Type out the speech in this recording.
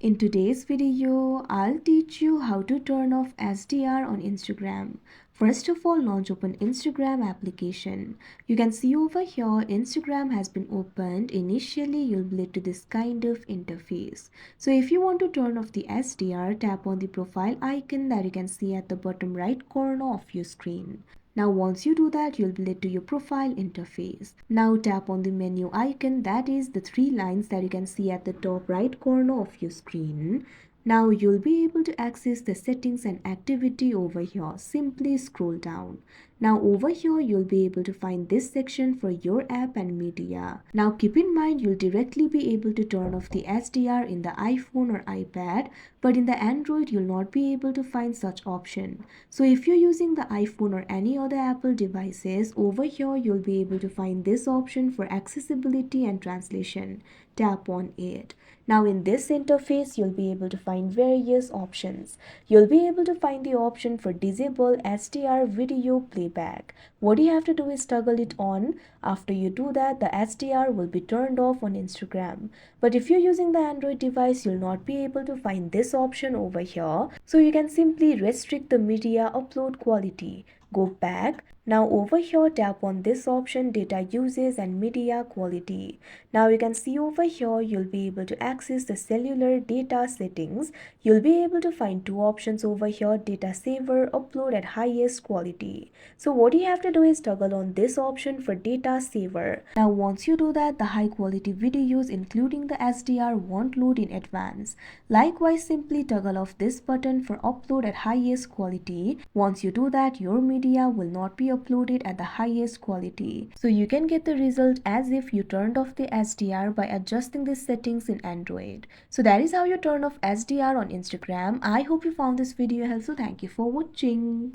In today's video, I'll teach you how to turn off HDR on Instagram. First of all, launch open Instagram application. You can see over here Instagram has been opened. Initially, you'll be led to this kind of interface. So if you want to turn off the HDR, tap on the profile icon that you can see at the bottom right corner of your screen. Now once you do that, you'll be led to your profile interface. Now tap on the menu icon, that is the three lines that you can see at the top right corner of your screen. Now you'll be able to access the settings and activity over here. Simply scroll down. Now over here you'll be able to find this section for your app and media. Now keep in mind you'll directly be able to turn off the HDR in the iPhone or iPad, but in the Android you'll not be able to find such option. So if you're using the iPhone or any other Apple devices, over here you'll be able to find this option for accessibility and translation. Tap on it. Now in this interface you'll be able to find various options. You'll be able to find the option for disable HDR video playback. What you have to do is toggle it on. After you do that, the HDR will be turned off on Instagram. But if you're using the Android device, you'll not be able to find this option over here. So you can simply restrict the media upload quality. Go back. Now over here, tap on this option, data uses and media quality. Now you can see over here, you'll be able to access the cellular data settings. You'll be able to find two options over here, data saver, upload at highest quality. So what you have to do is toggle on this option for data saver. Now once you do that, the high quality videos including the HDR won't load in advance. Likewise, simply toggle off this button for upload at highest quality. Once you do that, your media will not be uploaded at the highest quality. So you can get the result as if you turned off the HDR by adjusting these settings in Android. So that is how you turn off HDR on Instagram. I hope you found this video helpful. Thank you for watching.